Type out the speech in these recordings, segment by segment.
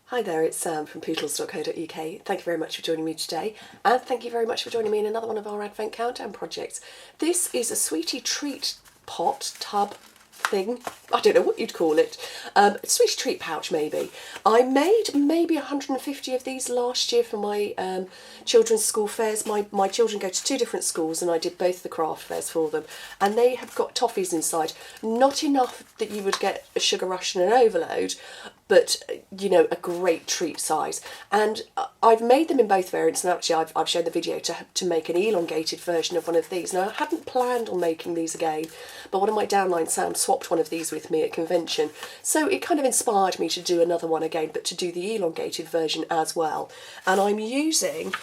Hi there, it's Sam from Pootles.co.uk. Thank you very much for joining me today, and thank you very much for joining me in another one of our Advent Countdown projects. This is a sweetie treat pot, tub, thing, I don't know what you'd call it, sweetie treat pouch maybe. I made maybe 150 of these last year for my children's school fairs. My children go to two different schools and I did both the craft fairs for them, and they have got toffees inside. Not enough that you would get a sugar rush and an overload, but you know, a great treat size. And I've made them in both variants, and actually I've shown the video to make an elongated version of one of these. Now I hadn't planned on making these again, but one of my downline Sam swapped one of these with me at convention, so it kind of inspired me to do another one again, but to do the elongated version as well. And I'm using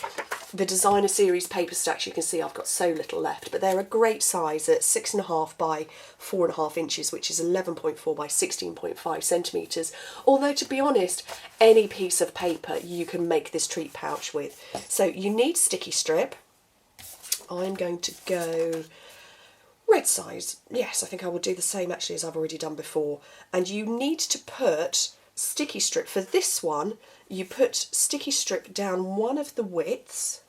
the designer series paper stacks. You can see I've got so little left, but they're a great size at 6.5 by 4.5 inches, which is 11.4 by 16.5 centimetres. Although, to be honest, any piece of paper you can make this treat pouch with. So you need sticky strip. I'm going to go red size. Yes, I think I will do the same actually as I've already done before. And you need to put sticky strip, for this one, you put sticky strip down one of the widths.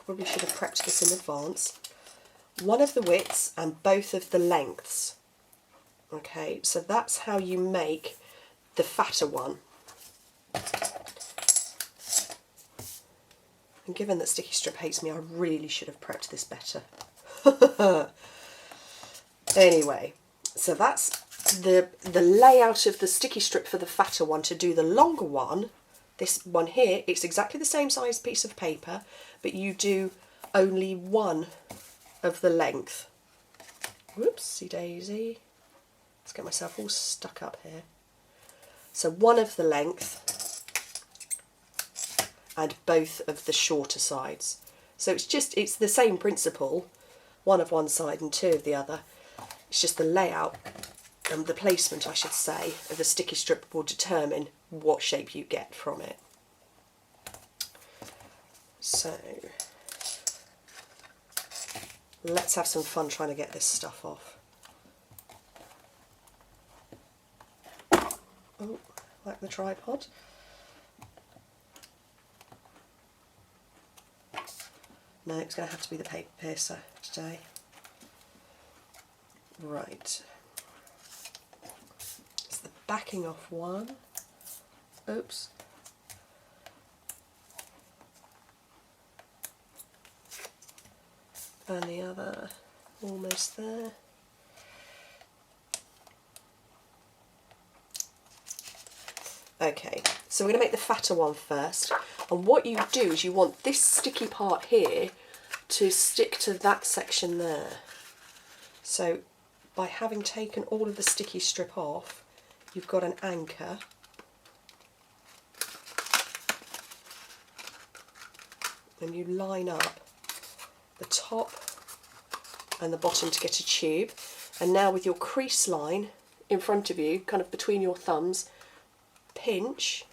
Probably should have prepped this in advance. One of the widths and both of the lengths. Okay, so that's how you make the fatter one. And given that sticky strip hates me, I really should have prepped this better. Anyway, so that's the layout of the sticky strip for the fatter one. To do the longer one, this one here, it's exactly the same size piece of paper, but you do only one of the length. Whoopsie daisy. Let's get myself all stuck up here. So one of the length and both of the shorter sides. So it's the same principle, one of one side and two of the other. It's just the layout and the placement, I should say, of the sticky strip will determine what shape you get from it. So let's have some fun trying to get this stuff off. Oh, like the tripod. No, it's going to have to be the paper piercer today. Right. It's the backing off one. Oops. And the other, almost there. Okay, so we're going to make the fatter one first, and what you do is you want this sticky part here to stick to that section there. So by having taken all of the sticky strip off, you've got an anchor. And you line up the top and the bottom to get a tube, and now with your crease line in front of you, kind of between your thumbs, pinch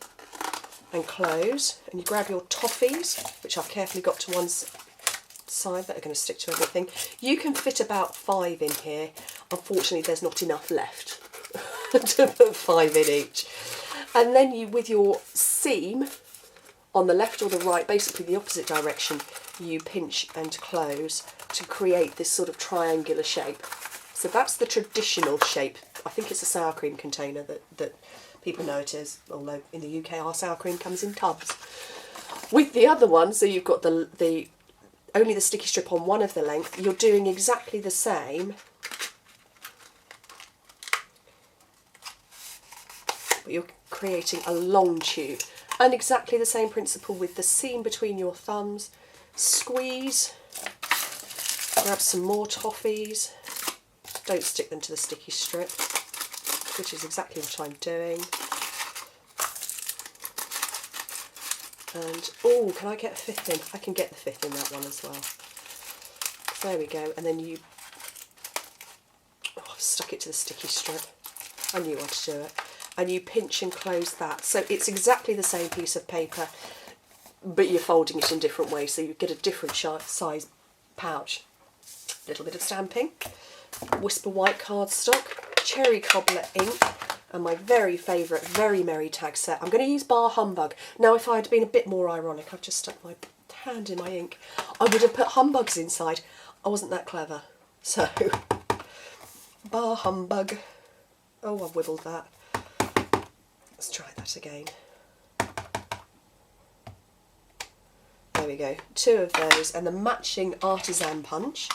and close, and you grab your toffees, which I've carefully got to one side that are going to stick to everything. You can fit about 5 in here. Unfortunately, there's not enough left to put 5 in each. And then you, with your seam on the left or the right, basically the opposite direction, you pinch and close to create this sort of triangular shape. So that's the traditional shape. I think it's a sour cream container that people know it is, although in the UK our sour cream comes in tubs. With the other one, so you've got the only the sticky strip on one of the length, you're doing exactly the same, but you're creating a long tube. And exactly the same principle with the seam between your thumbs. Squeeze, grab some more toffees, don't stick them to the sticky strip, which is exactly what I'm doing. And, oh, can I get a 5th in? I can get the 5th in that one as well. There we go, and then you, oh, I've stuck it to the sticky strip. I knew how to do it. And you pinch and close that. So it's exactly the same piece of paper, but you're folding it in different ways, so you get a different size pouch. A little bit of stamping, Whisper white cardstock, cherry cobbler ink, and my very favourite Very Merry tag set. I'm going to use Bar Humbug. Now if I had been a bit more ironic, I've just stuck my hand in my ink, I would have put humbugs inside. I wasn't that clever. So, Bar Humbug. Oh, I've wibbled that. Let's try that again. There we go, 2 of those, and the matching artisan punch,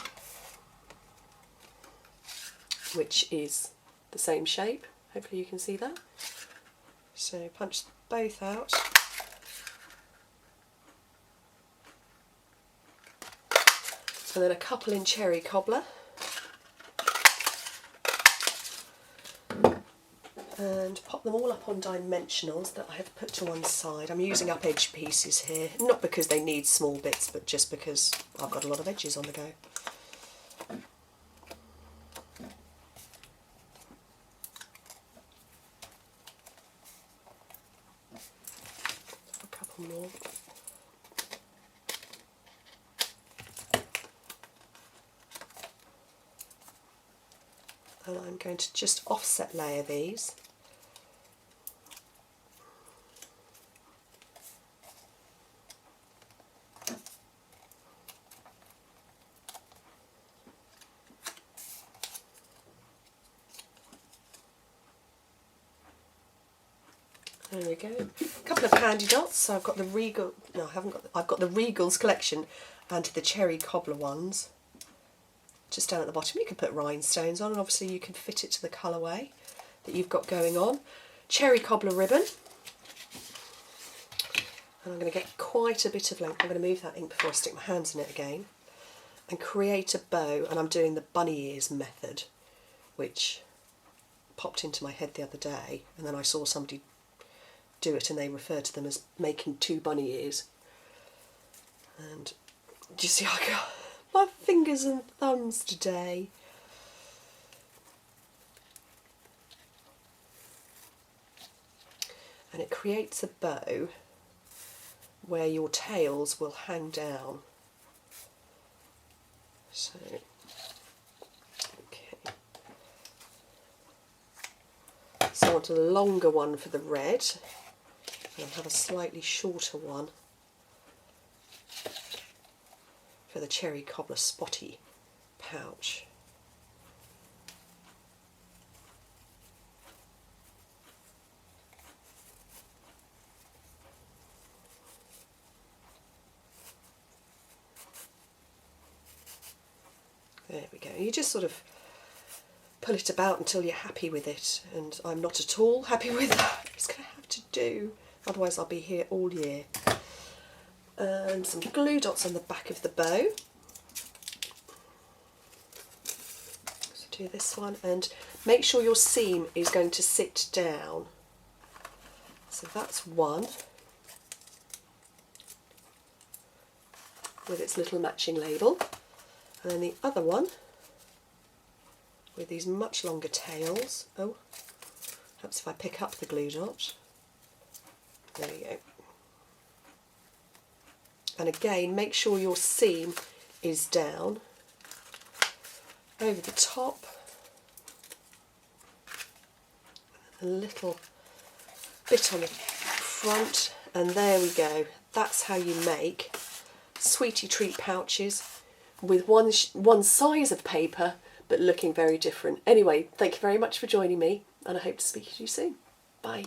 which is the same shape. Hopefully you can see that. So punch both out. And then a couple in cherry cobbler. And pop them all up on dimensionals that I have put to one side. I'm using up edge pieces here, not because they need small bits, but just because I've got a lot of edges on the go. A couple more. And I'm going to just offset layer these. There we go. A couple of candy dots. So I've got the Regal. No, I haven't got. I've got the Regals collection and the cherry cobbler ones. Just down at the bottom, you can put rhinestones on, and obviously you can fit it to the colourway that you've got going on. Cherry cobbler ribbon. And I'm going to get quite a bit of length. I'm going to move that ink before I stick my hands in it again. And create a bow, and I'm doing the bunny ears method, which popped into my head the other day, and then I saw somebody do it and they refer to them as making 2 bunny ears. And do you see I got my fingers and thumbs today? And it creates a bow where your tails will hang down. So, okay. So I want a longer one for the red, and I'll have a slightly shorter one for the cherry cobbler spotty pouch. There we go. You just sort of pull it about until you're happy with it, and I'm not at all happy with that. It's going to have to do, otherwise I'll be here all year. And some glue dots on the back of the bow. So do this one, and make sure your seam is going to sit down. So that's one, with its little matching label, and then the other one with these much longer tails. Oh, perhaps if I pick up the glue dot. There we go. And again, make sure your seam is down over the top. A little bit on the front, and there we go. That's how you make sweetie treat pouches with one size of paper, but looking very different. Anyway, thank you very much for joining me, and I hope to speak to you soon. Bye.